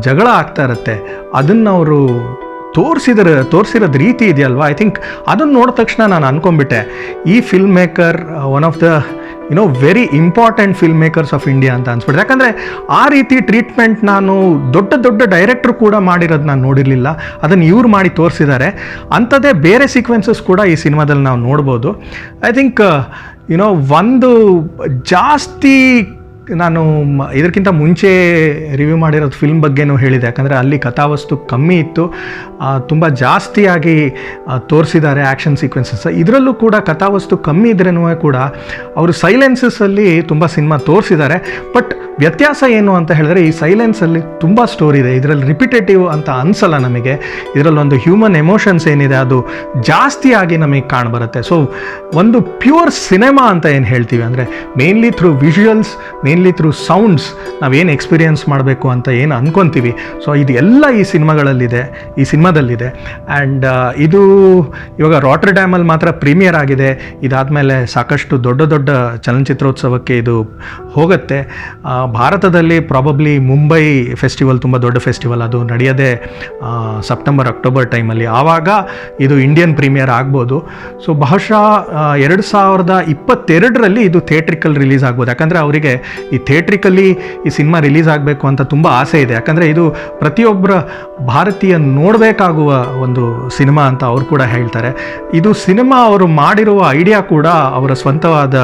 ಜಗಳ ಆಗ್ತಾ ಇರುತ್ತೆ. ಅದನ್ನು ಅವರು ತೋರಿಸಿರೋದು ರೀತಿ ಇದೆಯಲ್ವಾ, ಐ ಥಿಂಕ್ ಅದನ್ನು ನೋಡಿದ ತಕ್ಷಣ ನಾನು ಅಂದ್ಕೊಂಡ್ಬಿಟ್ಟೆ, ಈ film maker one of the very important film makers of India ಅಂತ ಅನ್ಸ್ಬಿಡ್ತು. ಯಾಕಂದರೆ ಆ ರೀತಿ ಟ್ರೀಟ್ಮೆಂಟ್ ನಾನು ದೊಡ್ಡ ಡೈರೆಕ್ಟ್ರು ಕೂಡ ಮಾಡಿರೋದು ನಾನು ನೋಡಿರಲಿಲ್ಲ. ಅದನ್ನು ಇವ್ರು ಮಾಡಿ ತೋರಿಸಿದ್ದಾರೆ. ಅಂಥದ್ದೇ ಬೇರೆ ಸೀಕ್ವೆನ್ಸಸ್ ಕೂಡ ಈ ಸಿನಿಮಾದಲ್ಲಿ ನಾವು ನೋಡ್ಬೋದು. ಐ ಥಿಂಕ್ ಒಂದು ಜಾಸ್ತಿ ನಾನು ಇದಕ್ಕಿಂತ ಮುಂಚೆ ರಿವ್ಯೂ ಮಾಡಿರೋದು ಫಿಲ್ಮ್ ಬಗ್ಗೆನೂ ಹೇಳಿದೆ. ಯಾಕಂದರೆ ಅಲ್ಲಿ ಕಥಾವಸ್ತು ಕಮ್ಮಿ ಇತ್ತು, ತುಂಬ ಜಾಸ್ತಿಯಾಗಿ ತೋರಿಸಿದ್ದಾರೆ ಆ್ಯಕ್ಷನ್ ಸೀಕ್ವೆನ್ಸಸ್. ಇದರಲ್ಲೂ ಕೂಡ ಕಥಾವಸ್ತು ಕಮ್ಮಿ ಇದ್ರೂ ಕೂಡ ಅವರು ಸೈಲೆನ್ಸಸ್ಸಲ್ಲಿ ತುಂಬ ಸಿನಿಮಾ ತೋರಿಸಿದ್ದಾರೆ. ಬಟ್ ವ್ಯತ್ಯಾಸ ಏನು ಅಂತ ಹೇಳಿದ್ರೆ, ಈ ಸೈಲೆನ್ಸಲ್ಲಿ ತುಂಬ ಸ್ಟೋರಿ ಇದೆ, ಇದರಲ್ಲಿ ರಿಪಿಟೇಟಿವ್ ಅಂತ ಅನಿಸಲ್ಲ ನಮಗೆ. ಇದರಲ್ಲೊಂದು ಹ್ಯೂಮನ್ ಎಮೋಷನ್ಸ್ ಏನಿದೆ ಅದು ಜಾಸ್ತಿಯಾಗಿ ನಮಗೆ ಕಾಣಬರುತ್ತೆ. ಸೊ ಒಂದು ಪ್ಯೂರ್ ಸಿನಿಮಾ ಅಂತ ಏನು ಹೇಳ್ತೀವಿ, ಅಂದರೆ mainly through visuals, mainly through sounds ನಾವೇನು ಎಕ್ಸ್ಪೀರಿಯನ್ಸ್ ಮಾಡಬೇಕು ಅಂತ ಏನು ಅಂದ್ಕೊತೀವಿ, ಸೊ ಇದು ಎಲ್ಲ ಈ ಸಿನಿಮಾದಲ್ಲಿದೆ. ಆ್ಯಂಡ್ ಇದು ಇವಾಗ ರಾಟರ್ಡ್ಯಾಮಲ್ಲಿ ಮಾತ್ರ ಪ್ರೀಮಿಯರ್ ಆಗಿದೆ. ಇದಾದಮೇಲೆ ಸಾಕಷ್ಟು ದೊಡ್ಡ ಚಲನಚಿತ್ರೋತ್ಸವಕ್ಕೆ ಇದು ಹೋಗುತ್ತೆ. ಭಾರತದಲ್ಲಿ ಪ್ರಾಬಬ್ಲಿ ಮುಂಬೈ ಫೆಸ್ಟಿವಲ್ ತುಂಬ ದೊಡ್ಡ ಫೆಸ್ಟಿವಲ್, ಅದು ನಡೆಯೋದೇ ಸೆಪ್ಟೆಂಬರ್-ಅಕ್ಟೋಬರ್ ಟೈಮಲ್ಲಿ. ಆವಾಗ ಇದು ಇಂಡಿಯನ್ ಪ್ರೀಮಿಯರ್ ಆಗ್ಬೋದು. ಸೊ ಬಹುಶಃ 2022ರಲ್ಲಿ ಇದು ಥಿಯೇಟ್ರಿಕಲ್ ರಿಲೀಸ್ ಆಗ್ಬೋದು. ಯಾಕಂದರೆ ಅವರಿಗೆ ಈ ಥಿಯೇಟ್ರಿಕಲ್ಲಿ ಈ ಸಿನಿಮಾ ರಿಲೀಸ್ ಆಗಬೇಕು ಅಂತ ತುಂಬ ಆಸೆ ಇದೆ. ಯಾಕಂದರೆ ಇದು ಪ್ರತಿಯೊಬ್ಬರ ಭಾರತೀಯ ನೋಡಬೇಕಾಗುವ ಒಂದು ಸಿನಿಮಾ ಅಂತ ಅವ್ರು ಕೂಡ ಹೇಳ್ತಾರೆ. ಇದು ಸಿನಿಮಾ ಅವರು ಮಾಡಿರುವ ಐಡಿಯಾ ಕೂಡ ಅವರ ಸ್ವಂತವಾದ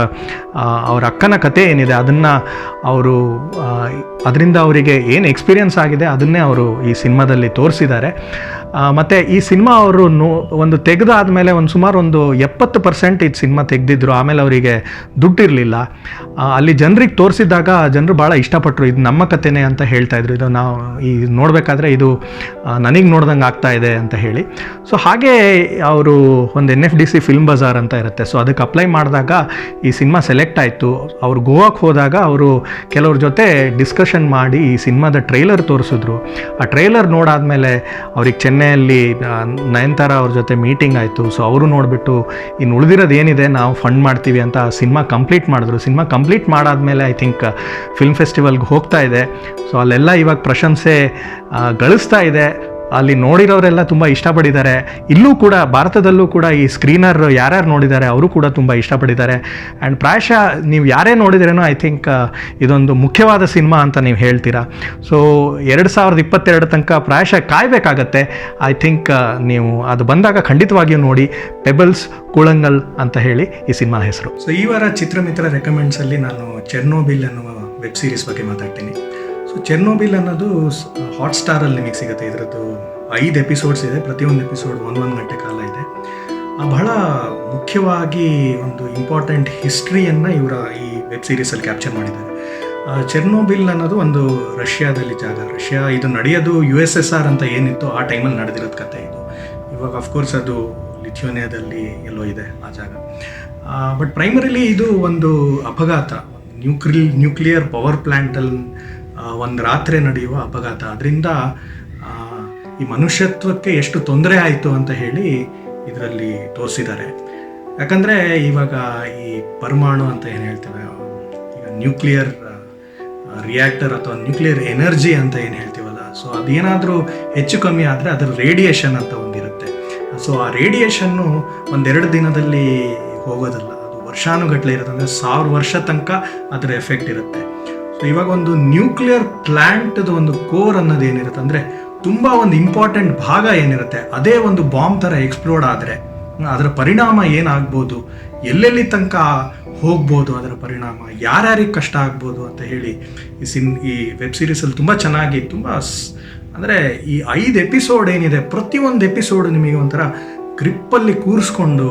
ಅವರ ಅಕ್ಕನ ಕತೆ ಏನಿದೆ ಅದನ್ನು ಅವರು ಅದರಿಂದ ಅವರಿಗೆ ಏನು ಎಕ್ಸ್ಪೀರಿಯನ್ಸ್ ಆಗಿದೆ ಅದನ್ನೇ ಅವರು ಈ ಸಿನಿಮಾದಲ್ಲಿ ತೋರಿಸಿದ್ದಾರೆ. ಮತ್ತು ಈ ಸಿನಿಮಾ ಅವರು ಒಂದು ತೆಗೆದಾದಮೇಲೆ ಸುಮಾರು 70% ಇದು ಸಿನಿಮಾ ತೆಗೆದಿದ್ರು. ಆಮೇಲೆ ಅವರಿಗೆ ದುಡ್ಡಿರಲಿಲ್ಲ. ಅಲ್ಲಿ ಜನರಿಗೆ ತೋರಿಸಿದಾಗ ಜನರು ಭಾಳ ಇಷ್ಟಪಟ್ಟರು. ಇದು ನಮ್ಮ ಕಥೆನೇ ಅಂತ ಹೇಳ್ತಾಯಿದ್ರು. ಇದು ನಾವು ಈ ನೋಡಬೇಕಾದ್ರೆ ಇದು ನನಗೆ ನೋಡ್ದಂಗೆ ಆಗ್ತಾ ಇದೆ ಅಂತ ಹೇಳಿ. ಸೊ ಹಾಗೆ ಅವರು ಒಂದು NFDC ಫಿಲ್ಮ್ ಬಜಾರ್ ಅಂತ ಇರುತ್ತೆ. ಸೊ ಅದಕ್ಕೆ ಅಪ್ಲೈ ಮಾಡಿದಾಗ ಈ ಸಿನಿಮಾ ಸೆಲೆಕ್ಟ್ ಆಯಿತು. ಅವ್ರು ಗೋವಾಕ್ಕೆ ಹೋದಾಗ ಅವರು ಕೆಲವ್ರ ಜೊತೆ ಡಿಸ್ಕಷನ್ ಮಾಡಿ ಈ ಸಿನಿಮಾದ ಟ್ರೈಲರ್ ತೋರಿಸಿದ್ರು. ಆ ಟ್ರೈಲರ್ ನೋಡಾದಮೇಲೆ ಅವ್ರಿಗೆ ಚೆನ್ನೈಯಲ್ಲಿ ನಯನತಾರಾ ಅವ್ರ ಜೊತೆ ಮೀಟಿಂಗ್ ಆಯಿತು. ಸೊ ಅವರು ನೋಡಿಬಿಟ್ಟು ಇನ್ನು ಉಳಿದಿರೋದು ಏನಿದೆ ನಾವು ಫಂಡ್ ಮಾಡ್ತೀವಿ ಅಂತ ಸಿನಿಮಾ ಕಂಪ್ಲೀಟ್ ಮಾಡಿದ್ರು. ಸಿನಿಮಾ ಕಂಪ್ಲೀಟ್ ಮಾಡಾದಮೇಲೆ ಐ ಥಿಂಕ್ ಫಿಲ್ಮ್ ಫೆಸ್ಟಿವಲ್ಗೆ ಹೋಗ್ತಾ ಇದೆ. ಸೊ ಅಲ್ಲೆಲ್ಲ ಇವಾಗ ಪ್ರಶಂಸೆ ಗಳಿಸ್ತಾ ಇದೆ. ಅಲ್ಲಿ ನೋಡಿರೋರೆಲ್ಲ ತುಂಬ ಇಷ್ಟಪಟ್ಟಿದ್ದಾರೆ. ಇಲ್ಲೂ ಕೂಡ ಭಾರತದಲ್ಲೂ ಕೂಡ ಈ ಸ್ಕ್ರೀನರ್ ಯಾರ್ಯಾರು ನೋಡಿದ್ದಾರೆ ಅವರು ಕೂಡ ತುಂಬ ಇಷ್ಟಪಟ್ಟಿದ್ದಾರೆ. ಆ್ಯಂಡ್ ಪ್ರಾಯಶಃ ನೀವು ಯಾರೇ ನೋಡಿದ್ರೇನೋ ಐ ಥಿಂಕ್ ಇದೊಂದು ಮುಖ್ಯವಾದ ಸಿನಿಮಾ ಅಂತ ನೀವು ಹೇಳ್ತೀರಾ. ಸೊ 2022 ತನಕ ಪ್ರಾಯಶಃ ಕಾಯಬೇಕಾಗತ್ತೆ. ಐ ಥಿಂಕ್ ನೀವು ಅದು ಬಂದಾಗ ಖಂಡಿತವಾಗಿಯೂ ನೋಡಿ. ಪೆಬಲ್ಸ್ ಕೂಳಂಗಲ್ ಅಂತ ಹೇಳಿ ಈ ಸಿನಿಮಾ ಹೆಸರು. ಸೊ ಈ ವಾರ ಚಿತ್ರಮಿತ್ರ ರೆಕಮೆಂಡ್ಸಲ್ಲಿ ನಾನು ಚೆರ್ನೋಬಿಲ್ ಅನ್ನುವ ವೆಬ್ ಸೀರೀಸ್ ಬಗ್ಗೆ ಮಾತಾಡ್ತೀನಿ. ಸೊ ಚೆರ್ನೋಬಿಲ್ ಅನ್ನೋದು ಹಾಟ್ಸ್ಟಾರಲ್ಲಿ ನಿಮಗೆ ಸಿಗುತ್ತೆ. ಇದರದ್ದು 5 ಎಪಿಸೋಡ್ಸ್ ಇದೆ. ಪ್ರತಿಯೊಂದು ಎಪಿಸೋಡ್ 1 ಗಂಟೆ ಕಾಲ ಇದೆ. ಬಹಳ ಮುಖ್ಯವಾಗಿ ಒಂದು ಇಂಪಾರ್ಟೆಂಟ್ ಹಿಸ್ಟ್ರಿಯನ್ನು ಇವರ ಈ ವೆಬ್ ಸೀರೀಸಲ್ಲಿ ಕ್ಯಾಪ್ಚರ್ ಮಾಡಿದ್ದಾರೆ. ಚೆರ್ನೋಬಿಲ್ ಅನ್ನೋದು ಒಂದು ರಷ್ಯಾದಲ್ಲಿ ಜಾಗ. ಇದು ನಡೆಯೋದು USSR ಅಂತ ಏನಿತ್ತು ಆ ಟೈಮಲ್ಲಿ ನಡೆದಿರೋದು ಕತೆ ಇದು. ಇವಾಗ ಅಫ್ಕೋರ್ಸ್ ಅದು ಲಿಥುವೇನಿಯಾದಲ್ಲಿ ಎಲ್ಲೋ ಇದೆ ಆ ಜಾಗ. ಬಟ್ ಪ್ರೈಮರಿಲಿ ಇದು ಒಂದು ಅಪಘಾತ, ನ್ಯೂಕ್ಲಿಯರ್ ಪವರ್ ಪ್ಲ್ಯಾಂಟಲ್ಲಿ ಒಂದು ರಾತ್ರಿ ನಡೆಯುವ ಅಪಘಾತ. ಅದರಿಂದ ಈ ಮನುಷ್ಯತ್ವಕ್ಕೆ ಎಷ್ಟು ತೊಂದರೆ ಆಯಿತು ಅಂತ ಹೇಳಿ ಇದರಲ್ಲಿ ತೋರಿಸಿದ್ದಾರೆ. ಯಾಕಂದರೆ ಇವಾಗ ಈ ಪರಮಾಣು ಅಂತ ಏನು ಹೇಳ್ತೇವೆ, ಈಗ ನ್ಯೂಕ್ಲಿಯರ್ ರಿಯಾಕ್ಟರ್ ಅಥವಾ ನ್ಯೂಕ್ಲಿಯರ್ ಎನರ್ಜಿ ಅಂತ ಏನು ಹೇಳ್ತೀವಲ್ಲ, ಸೊ ಅದೇನಾದರೂ ಹೆಚ್ಚು ಕಮ್ಮಿ ಆದರೆ ಅದರ ರೇಡಿಯೇಷನ್ ಅಂತ ಒಂದಿರುತ್ತೆ. ಸೊ ಆ ರೇಡಿಯೇಷನ್ನು 1-2 ದಿನದಲ್ಲಿ ಹೋಗೋದಲ್ಲ, ಅದು ವರ್ಷಾನುಗಟ್ಟಲೆ ಇರುತ್ತೆ. ಅಂದರೆ 1000 ವರ್ಷ ತನಕ ಅದರ ಎಫೆಕ್ಟ್ ಇರುತ್ತೆ. ಸೊ ಇವಾಗ ಒಂದು ನ್ಯೂಕ್ಲಿಯರ್ ಪ್ಲ್ಯಾಂಟ್ದು ಒಂದು ಕೋರ್ ಅನ್ನೋದು ಏನಿರುತ್ತೆ, ಅಂದರೆ ತುಂಬ ಒಂದು ಇಂಪಾರ್ಟೆಂಟ್ ಭಾಗ ಏನಿರುತ್ತೆ ಅದೇ ಒಂದು ಬಾಂಬ್ ಥರ ಎಕ್ಸ್ಪ್ಲೋಡ್ ಆದರೆ ಅದರ ಪರಿಣಾಮ ಏನಾಗ್ಬೋದು, ಎಲ್ಲೆಲ್ಲಿ ತನಕ ಹೋಗ್ಬೋದು, ಅದರ ಪರಿಣಾಮ ಯಾರ್ಯಾರಿಗೆ ಕಷ್ಟ ಆಗ್ಬೋದು ಅಂತ ಹೇಳಿ ಈ ವೆಬ್ ಸೀರೀಸಲ್ಲಿ ತುಂಬ ಚೆನ್ನಾಗಿ ಅಂದರೆ ಈ 5 ಎಪಿಸೋಡ್ ಏನಿದೆ ಪ್ರತಿಯೊಂದು ಎಪಿಸೋಡ್ ನಿಮಗೆ ಒಂಥರ ಗ್ರಿಪ್ಪಲ್ಲಿ ಕೂರಿಸ್ಕೊಂಡು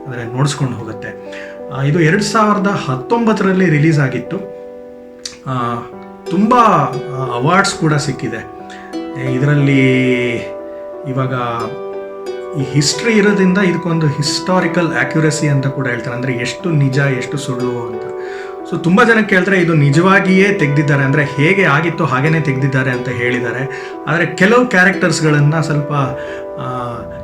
ಅಂದರೆ ನೋಡಿಸ್ಕೊಂಡು ಹೋಗುತ್ತೆ. ಇದು 2019ರಲ್ಲಿ ರಿಲೀಸ್ ಆಗಿತ್ತು. ತುಂಬ ಅವಾರ್ಡ್ಸ್ ಕೂಡ ಸಿಕ್ಕಿದೆ. ಇದರಲ್ಲಿ ಇವಾಗ ಈ ಹಿಸ್ಟ್ರಿ ಇರೋದ್ರಿಂದ ಇದಕ್ಕೊಂದು ಹಿಸ್ಟಾರಿಕಲ್ ಆ್ಯಕ್ಯುರಸಿ ಅಂತ ಕೂಡ ಹೇಳ್ತಾರೆ. ಅಂದರೆ ಎಷ್ಟು ನಿಜ ಎಷ್ಟು ಸುಳ್ಳು ಅಂತ. ಸೊ ತುಂಬ ಜನ ಕೇಳ್ತಾರೆ ಇದು ನಿಜವಾಗಿಯೇ ತೆಗೆದಿದ್ದಾರೆ, ಅಂದರೆ ಹೇಗೆ ಆಗಿತ್ತು ಹಾಗೇ ತೆಗೆದಿದ್ದಾರೆ ಅಂತ ಹೇಳಿದ್ದಾರೆ. ಆದರೆ ಕೆಲವು ಕ್ಯಾರೆಕ್ಟರ್ಸ್ಗಳನ್ನು ಸ್ವಲ್ಪ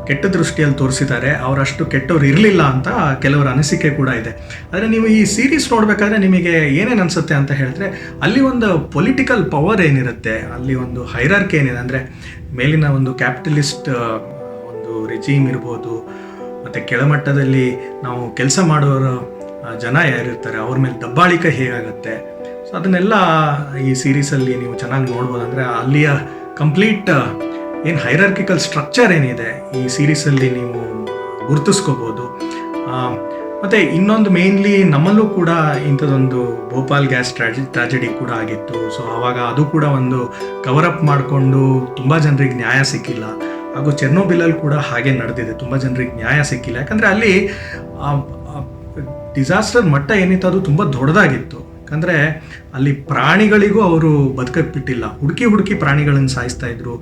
ಕೆಟ್ಟ ದೃಷ್ಟಿಯಲ್ಲಿ ತೋರಿಸಿದ್ದಾರೆ. ಅವರಷ್ಟು ಕೆಟ್ಟವ್ರು ಇರಲಿಲ್ಲ ಅಂತ ಕೆಲವರ ಅನಿಸಿಕೆ ಕೂಡ ಇದೆ. ಆದರೆ ನೀವು ಈ ಸೀರೀಸ್ ನೋಡಬೇಕಾದ್ರೆ ನಿಮಗೆ ಏನೇನು ಅನಿಸುತ್ತೆ ಅಂತ ಹೇಳಿದ್ರೆ, ಅಲ್ಲಿ ಒಂದು ಪೊಲಿಟಿಕಲ್ ಪವರ್ ಏನಿರುತ್ತೆ, ಅಲ್ಲಿ ಒಂದು ಹೈರಾರ್ಕಿ ಏನಿದೆ, ಅಂದರೆ ಮೇಲಿನ ಒಂದು ಕ್ಯಾಪಿಟಲಿಸ್ಟ್ ಒಂದು ರಿಜೀಮ್ ಇರ್ಬೋದು, ಮತ್ತು ಕೆಳಮಟ್ಟದಲ್ಲಿ ನಾವು ಕೆಲಸ ಮಾಡೋರು ಜನ ಯಾರಿರ್ತಾರೆ ಅವ್ರ ಮೇಲೆ ದಬ್ಬಾಳಿಕೆ ಹೇಗಾಗುತ್ತೆ, ಸೊ ಅದನ್ನೆಲ್ಲ ಈ ಸೀರೀಸಲ್ಲಿ ನೀವು ಚೆನ್ನಾಗಿ ನೋಡ್ಬೋದು. ಅಂದರೆ ಅಲ್ಲಿಯ ಕಂಪ್ಲೀಟ್ ಏನು ಹೈರಾರ್ಕಿಕಲ್ ಸ್ಟ್ರಕ್ಚರ್ ಏನಿದೆ ಈ ಸೀರೀಸಲ್ಲಿ ನೀವು ಗುರುತಿಸ್ಕೋಬೋದು. ಮತ್ತು ಇನ್ನೊಂದು ಮೇನ್ಲಿ ನಮ್ಮಲ್ಲೂ ಕೂಡ ಇಂಥದ್ದೊಂದು ಭೋಪಾಲ್ ಗ್ಯಾಸ್ ಟ್ರಾಜಿಡಿ ಕೂಡ ಆಗಿತ್ತು. ಸೊ ಆವಾಗ ಅದು ಕೂಡ ಒಂದು ಕವರಪ್ ಮಾಡಿಕೊಂಡು ತುಂಬ ಜನರಿಗೆ ನ್ಯಾಯ ಸಿಕ್ಕಿಲ್ಲ. ಹಾಗೂ ಚೆರ್ನೋಬಿಲಲ್ಲಿ ಕೂಡ ಹಾಗೆ ನಡೆದಿದೆ, ತುಂಬ ಜನರಿಗೆ ನ್ಯಾಯ ಸಿಕ್ಕಿಲ್ಲ. ಯಾಕಂದರೆ ಅಲ್ಲಿ ಡಿಸಾಸ್ಟರ್ ಮಟ್ಟ ಏನಿತ್ತು ಅದು ತುಂಬ ದೊಡ್ಡದಾಗಿತ್ತು. ಯಾಕಂದರೆ ಅಲ್ಲಿ ಪ್ರಾಣಿಗಳಿಗೂ ಅವರು ಬದುಕಕ್ಕೆ ಬಿಟ್ಟಿಲ್ಲ, ಹುಡುಕಿ ಪ್ರಾಣಿಗಳನ್ನು ಸಾಯಿಸ್ತಾ ಇದ್ರು.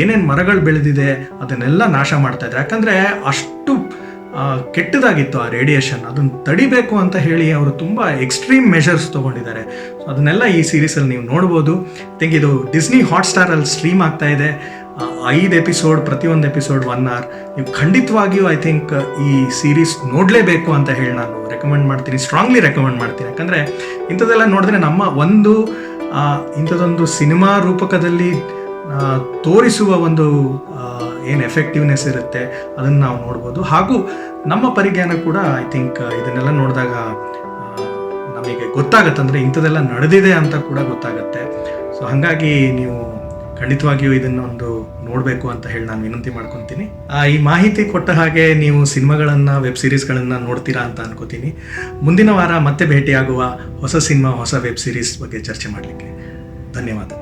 ಏನೇನು ಮರಗಳು ಬೆಳೆದಿದೆ ಅದನ್ನೆಲ್ಲ ನಾಶ ಮಾಡ್ತಾಯಿದ್ರು. ಯಾಕಂದರೆ ಅಷ್ಟು ಕೆಟ್ಟದಾಗಿತ್ತು ಆ ರೇಡಿಯೇಷನ್. ಅದನ್ನು ತಡಿಬೇಕು ಅಂತ ಹೇಳಿ ಅವರು ತುಂಬ ಎಕ್ಸ್ಟ್ರೀಮ್ ಮೆಷರ್ಸ್ ತೊಗೊಂಡಿದ್ದಾರೆ. ಸೊ ಅದನ್ನೆಲ್ಲ ಈ ಸೀರೀಸಲ್ಲಿ ನೀವು ನೋಡ್ಬೋದು. ಥಿಂಕ್ ಇದು ಡಿಸ್ನಿ ಹಾಟ್ಸ್ಟಾರಲ್ಲಿ ಸ್ಟ್ರೀಮ್ ಆಗ್ತಾ ಇದೆ. 5 ಎಪಿಸೋಡ್, ಪ್ರತಿಯೊಂದು ಎಪಿಸೋಡ್ 1 hour. ನೀವು ಖಂಡಿತವಾಗಿಯೂ ಐ ಥಿಂಕ್ ಈ ಸೀರೀಸ್ ನೋಡಲೇಬೇಕು ಅಂತ ಹೇಳಿ ನಾನು ರೆಕಮೆಂಡ್ ಮಾಡ್ತೀನಿ, ಸ್ಟ್ರಾಂಗ್ಲಿ ರೆಕಮೆಂಡ್ ಮಾಡ್ತೀನಿ. ಯಾಕಂದರೆ ಇಂಥದ್ದೆಲ್ಲ ನೋಡಿದ್ರೆ ನಮ್ಮ ಇಂಥದ್ದೊಂದು ಸಿನಿಮಾ ರೂಪಕದಲ್ಲಿ ತೋರಿಸುವ ಒಂದು ಏನು ಎಫೆಕ್ಟಿವ್ನೆಸ್ ಇರುತ್ತೆ ಅದನ್ನು ನಾವು ನೋಡ್ಬೋದು. ಹಾಗೂ ನಮ್ಮ ಪರಿಜ್ಞಾನ ಕೂಡ ಐ ಥಿಂಕ್ ಇದನ್ನೆಲ್ಲ ನೋಡಿದಾಗ ನಮ್ಮ ನಮಗೆ ಗೊತ್ತಾಗುತ್ತೆ, ಅಂದರೆ ಇಂಥದ್ದೆಲ್ಲ ನಡೆದಿದೆ ಅಂತ ಕೂಡ ಗೊತ್ತಾಗುತ್ತೆ. ಸೊ ಹಾಗಾಗಿ ನೀವು ಖಂಡಿತವಾಗಿಯೂ ಇದನ್ನೊಂದು ನೋಡಬೇಕು ಅಂತ ಹೇಳಿ ನಾನು ವಿನಂತಿ ಮಾಡ್ಕೊತೀನಿ. ಈ ಮಾಹಿತಿ ಕೊಟ್ಟ ಹಾಗೆ ನೀವು ಸಿನಿಮಾಗಳನ್ನು, ವೆಬ್ ಸೀರೀಸ್ಗಳನ್ನು ನೋಡ್ತೀರಾ ಅಂತ ಅನ್ಕೋತೀನಿ. ಮುಂದಿನ ವಾರ ಮತ್ತೆ ಭೇಟಿಯಾಗುವ ಹೊಸ ಸಿನಿಮಾ, ಹೊಸ ವೆಬ್ ಸೀರೀಸ್ ಬಗ್ಗೆ ಚರ್ಚೆ ಮಾಡಲಿಕ್ಕೆ. ಧನ್ಯವಾದ.